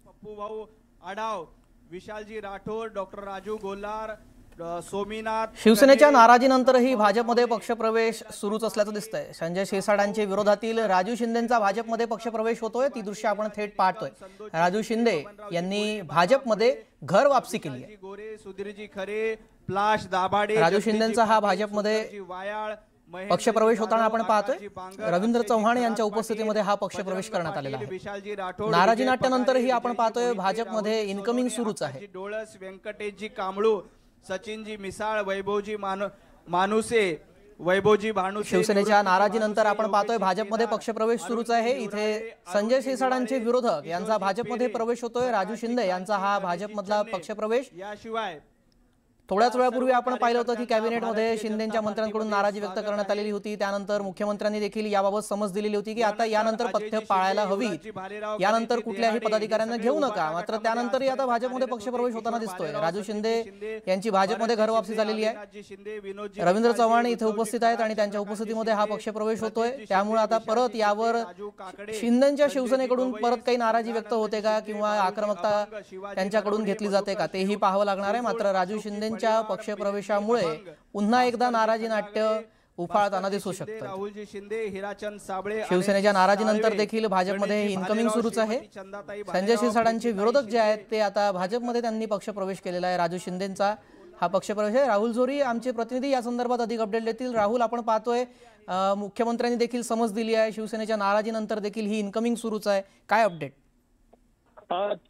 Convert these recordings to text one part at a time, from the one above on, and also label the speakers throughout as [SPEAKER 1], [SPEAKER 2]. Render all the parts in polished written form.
[SPEAKER 1] पप्पू भाऊ आढाव, विशालजी राठोड, डॉक्टर राजू गोल्हार, सोमीनाथ।
[SPEAKER 2] शिवसेनेच्या नाराजीनंतरही भाजपमध्ये पक्षप्रवेश सुरूच असल्याचं दिसतंय। संजय शिरसाटांच्या विरोधातील राजू शिंदेंचा भाजपमध्ये पक्षप्रवेश होतोय, ती दृश्य आपण थेट पाहतोय। राजू शिंदे यांनी भाजपमध्ये घर वापसी केली आहे।
[SPEAKER 1] गोरे, सुधीरजी खरे, प्लाश दाभाडे,
[SPEAKER 2] राजू शिंदेंचा हा भाजपमध्ये
[SPEAKER 1] वायाळ,
[SPEAKER 2] पक्षप्रवेश होताना आपण पाहतोय। रवींद्र चव्हाण यांच्या उपस्थितीमध्ये हा पक्षप्रवेश करण्यात आलेला आहे।
[SPEAKER 1] विशालजी राठोड,
[SPEAKER 2] नाराजी नाट्यानंतरही आपण पाहतोय भाजपमध्ये इनकमिंग सुरूच आहे।
[SPEAKER 1] डोळस, व्यंकटेशजी कांबळू, सचिनजी मिसाळ, वैभवजी मानुसे, वैभवजी भानुसे।
[SPEAKER 2] शिवसेनेच्या नाराजीनंतर आपण पाहतोय भाजपमध्ये पक्षप्रवेश सुरूच आहे। इथे संजय शिरसाटांचे विरोधक यांचा भाजपमध्ये प्रवेश होतोय। राजू शिंदे यांचा हा भाजपमधला पक्षप्रवेश।
[SPEAKER 1] याशिवाय
[SPEAKER 2] थोड्याच वेळापूर्वी आपण पाहिलं होतं की कॅबिनेटमध्ये शिंदेंच्या मंत्र्यांकडून नाराजी व्यक्त करण्यात आलेली होती। त्यानंतर मुख्यमंत्र्यांनी देखील याबाबत समज दिलेली होती की आता यानंतर पथ्य पाळायला हवी, यानंतर कुठल्याही पदाधिकाऱ्यांना घेऊ नका। मात्र त्यानंतरही आता भाजपमध्ये पक्षप्रवेश होताना दिसतोय। राजू शिंदे यांची भाजपमध्ये घरवापसी झालेली आहे। रवींद्र चव्हाण इथे उपस्थित आहेत आणि त्यांच्या उपस्थितीमध्ये हा पक्षप्रवेश होतोय। त्यामुळे आता परत यावर शिंदेंच्या शिवसेनेकडून परत काही नाराजी व्यक्त होते का किंवा आक्रमकता त्यांच्याकडून घेतली जाते का तेही पाहावं लागणार आहे। मात्र राजू शिंदे पक्षप्रवेशामुळे पुन्हा एकदा नाराजी नाट्य उफाळताना दिसू शकतं।
[SPEAKER 1] राहुलजी शिंदे, हिराचंद साबळे।
[SPEAKER 2] शिवसेनेच्या नाराजीनंतर देखील भाजपमध्ये इनकमिंग सुरूच आहे। संजय शिरसाटांचे विरोधक जे आहेत ते आता भाजपमध्ये त्यांनी पक्षप्रवेश केलेला आहे। राजू शिंदेंचा हा पक्षप्रवेश आहे। राहुल जोरी आमचे प्रतिनिधी या संदर्भात अधिक अपडेट देतील। राहुल, आपण पाहतोय मुख्यमंत्र्यांनी देखील समज दिली आहे। शिवसेनेच्या नाराजीनंतर देखील ही इनकमिंग सुरूच आहे, काय अपडेट?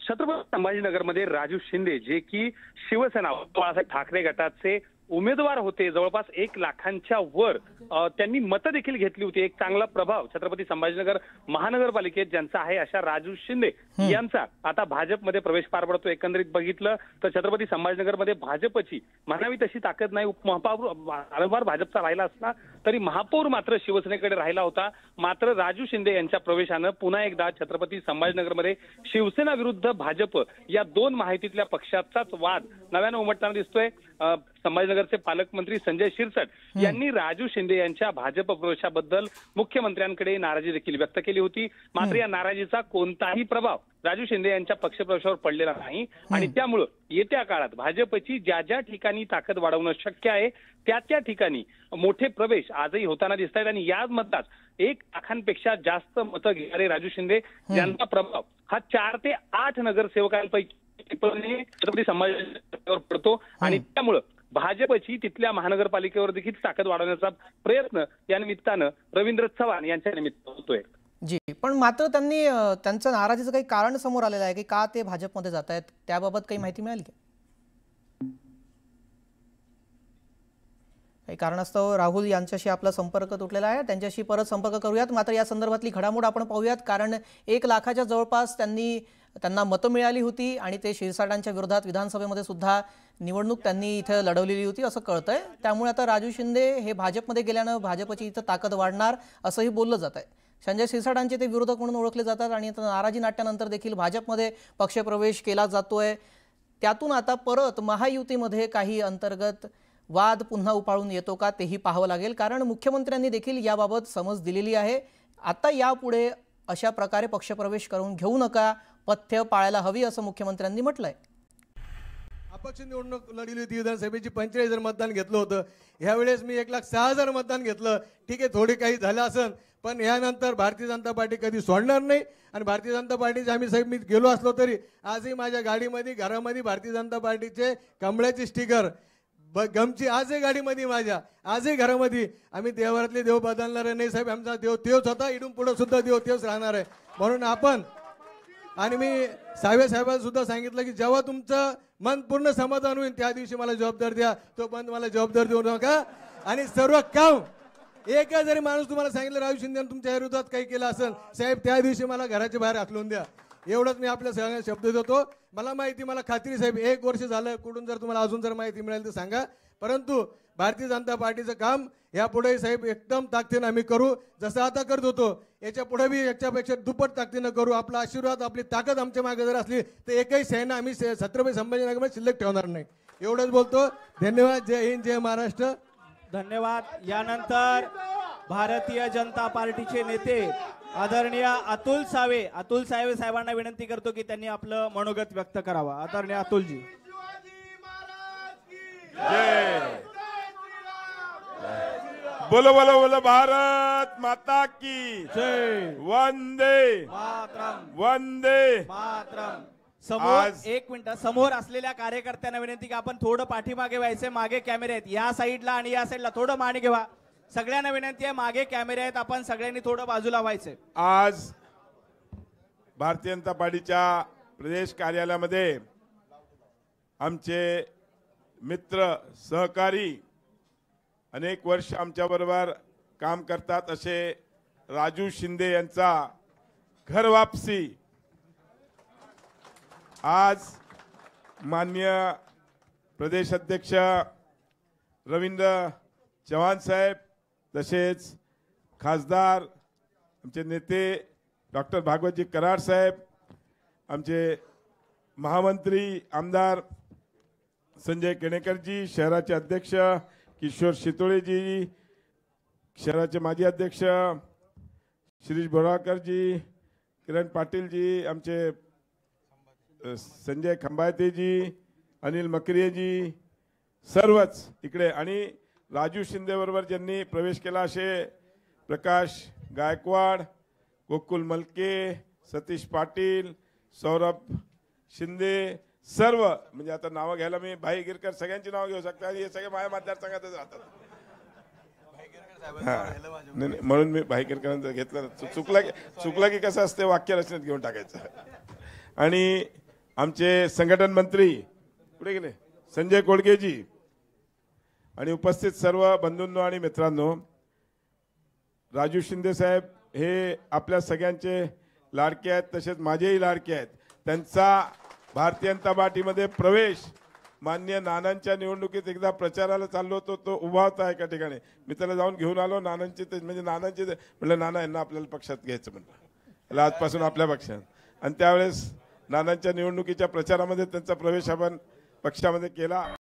[SPEAKER 3] छत्रपती संभाजीनगरमध्ये राजू शिंदे जे की शिवसेना बाळासाहेब ठाकरे गटाचे उमेदवार होते, जवळपास 1 लाखांच्या वर त्यांनी मतं देखील घेतली होती। एक चांगला प्रभाव छत्रपती संभाजीनगर महानगरपालिकेत ज्यांचा आहे अशा राजू शिंदे यांचा आता भाजपमध्ये प्रवेश पार पडतो। एकंदरीत बघितलं तर छत्रपती संभाजीनगरमध्ये भाजपची म्हणावी तशी ताकद नाही। उपमहापौर भाजपचा राहिला असला तरी महापौर मात्र शिवसेनेकडे राहिला होता। मात्र राजू शिंदे यांच्या प्रवेशानं पुन्हा एकदा छत्रपती संभाजीनगरमध्ये शिवसेना विरुद्ध भाजप या दोन माहितीतल्या पक्षाचाच वाद नव्यानं उमटताना दिसतोय। संभाजीनगरचे पालकमंत्री संजय शिरसाट यांनी राजू शिंदे यांच्या भाजप प्रवेशाबद्दल मुख्यमंत्र्यांकडे नाराजी देखील व्यक्त केली होती। मात्र या नाराजीचा कोणताही प्रभाव राजू शिंदे यांच्या पक्षप्रवेशावर पडलेला नाही आणि त्यामुळे येत्या काळात भाजपची ज्या ज्या ठिकाणी ताकद वाढवणं शक्य आहे त्या ठिकाणी मोठे प्रवेश आजही होताना दिसत आहेत आणि याच मताच 1 लाखांपेक्षा जास्त मतं घेणारे राजू शिंदे यांचा प्रभाव हा 4 ते 8 नगरसेवकांपैकी छत्रपती संभाजीनगरवर पडतो आणि त्यामुळे भाजपची तिथल्या महानगरपालिकेवर देखील ताकद वाढवण्याचा प्रयत्न या निमित्तानं रवींद्र चव्हाण यांच्या निमित्त होतोय।
[SPEAKER 2] जी, पण मात्र त्यांनी त्यांचं नाराजीचं काही कारण समोर आलेलं आहे की का ते भाजपमध्ये जात आहेत, त्याबाबत काही माहिती मिळाली का? काही कारणास्तव राहुल यांच्याशी आपला संपर्क तुटलेला आहे, त्यांच्याशी परत संपर्क करूयात। मात्र या संदर्भातली घडामोड आपण पाहूयात, कारण 1 लाखाच्या जवळपास त्यांना मतं मिळाली होती आणि ते शिरसाटांच्या विरोधात विधानसभेमध्ये सुद्धा निवडणूक त्यांनी इथे लढवलेली होती असं कळतंय। त्यामुळे आता राजू शिंदे हे भाजपमध्ये गेल्यानं भाजपची इथं ताकद वाढणार असंही बोललं जात आहे। संजय शिरसाटांचे ते विरोधक म्हणून ओळखले जातात आणि आता नाराजी नाट्यानंतर देखील भाजपमध्ये पक्षप्रवेश केला जातोय। त्यातून आता परत महायुतीमध्ये काही अंतर्गत वाद पुन्हा उपाळून येतो का तेही पाहावं लागेल, कारण मुख्यमंत्र्यांनी देखील याबाबत समज दिलेली आहे। आता यापुढे अशा प्रकारे पक्षप्रवेश करून घेऊ नका, पथ्य पाळायला हवी असं मुख्यमंत्र्यांनी म्हटलंय।
[SPEAKER 4] अपक्ष निवडणूक लढली होती, विधानसभेची 45,000 मतदान घेतलं होतं। यावेळेस मी 1,06,000 मतदान घेतलं। ठीक आहे, थोडी काही झालं असेल, पण यानंतर भारतीय जनता पार्टी कधी सोडणार नाही आणि भारतीय जनता पार्टीचे आम्ही साहेब मी गेलो असलो तरी आजही माझ्या गाडीमध्ये घरामध्ये भारतीय जनता पार्टीचे कमळाची स्टिकर गमची आजही गाडीमध्ये माझ्या आजही घरामध्ये। आम्ही देवारातले देव बदलणार नाही साहेब, आमचा देव तेच होता, इडून पुढे सुद्धा देव तेच राहणार आहे। म्हणून आपण आणि मी साहेबांना सुद्धा सांगितलं की जेव्हा तुमचं मन पूर्ण समाधान होईल त्या दिवशी मला जबाबदार द्या, तोपर्यंत मला जबाबदार देऊ नका। आणि सर्व काम एका जरी माणूस तुम्हाला सांगितलं राजू शिंदे तुमच्या विरोधात काही केलं असेल साहेब त्या दिवशी मला घराच्या बाहेर हाकलून द्या, एवढंच मी आपल्या सगळ्यांना शब्द देतो। मला माहिती, मला खात्री साहेब 1 वर्ष झालं, कुठून जर तुम्हाला अजून जर माहिती मिळेल तर सांगा। परंतु भारतीय जनता पार्टीचं काम यापुढे साहेब एकदम ताकदीने आम्ही करू, जसं आता करत होतो याच्या पुढे बी याच्यापेक्षा दुप्पट ताकदीने करू। आपला आशीर्वाद आपली ताकद आमच्या मागे जर असली तर एकही सेना आम्ही छत्रपती संभाजीनगरमध्ये शिल्लक ठेवणार नाही। एवढंच बोलतो, धन्यवाद। जय हिंद, जय महाराष्ट्र।
[SPEAKER 1] धन्यवाद। यानंतर भारतीय जनता पार्टीचे नेते आदरणीय अतुल सावे साहेबांना विनंती करतो की त्यांनी आपलं मनोगत व्यक्त करावा. आदरणीय अतुलजी.
[SPEAKER 5] जय बोलो बोलो बोलो भारत माता की
[SPEAKER 1] जय.
[SPEAKER 5] वंदे
[SPEAKER 1] मातरम.
[SPEAKER 5] वंदे
[SPEAKER 1] मातरम. समोर एक मिनिट, समोर असलेल्या कार्यकर्त्यांना विनंती की आपण थोडं पाठीमागे व्हायचे. मागे कॅमेरे आहेत या साईडला आणि या साईडला, थोडं मागे घेवा. सगळ्यांना विनंती आहे, मागे कॅमेरे आहेत, आपण सगळ्यांनी थोडं बाजूला व्हायचे.
[SPEAKER 5] आज भारतीय जनता पार्टीच्या प्रदेश कार्यालयामध्ये आमचे मित्र सहकारी अनेक वर्ष आमच्या बरोबर काम करतात असे राजू शिंदे यांचा घर वापसी आज माननीय प्रदेश अध्यक्ष रवींद्र चव्हाण साहेब तसेच खासदार आमचे नेते डॉक्टर भागवतजी कराड साहेब, आमचे महामंत्री आमदार संजय केणेकरजी, शहराचे अध्यक्ष किशोर शितोळेजी, शहराचे माजी अध्यक्ष शिरीष बोराळकरजी, किरण पाटीलजी, आमचे संजय खंबायतेजी, अनिल मकरियेजी, सर्वच इकडे, आणि राजू शिंदे बरोबर ज्यांनी प्रवेश केला असे प्रकाश गायकवाड, गोकुल मलके, सतीश पाटील, सौरभ शिंदे, सर्व म्हणजे आता नावं घ्यायला मी भाई गिरकर सगळ्यांची नावं घेऊ शकता. हे सगळे माझ्या मतदारसंघातच राहतात. नाही, म्हणून मी भाई गिरकरांचं घेतलं. चुकला की कसं असते वाक्य रचनेत घेऊन टाकायचं. आणि आमचे संघटन मंत्री पुढे गेले संजय कोडगेजी आणि उपस्थित सर्व बंधूंनो आणि मित्रांनो, राजू शिंदे साहेब हे आपल्या सगळ्यांचे लाडके आहेत, तसेच माझेही लाडके आहेत. त्यांचा भारतीय जनता पार्टीमध्ये प्रवेश माननीय नानांच्या निवडणुकीत एकदा प्रचाराला चाललो होतो, तो उभा होता एका ठिकाणी. मी त्याला जाऊन घेऊन आलो. नानांचे म्हणजे नानांचे म्हटलं नाना यांना आपल्याला पक्षात घ्यायचं म्हटलं, आजपासून आपल्या पक्षात. आणि त्यावेळेस नानांच्या निवडणुकीच्या प्रचारामध्ये त्यांचा प्रवेश आपण पक्षामध्ये केला.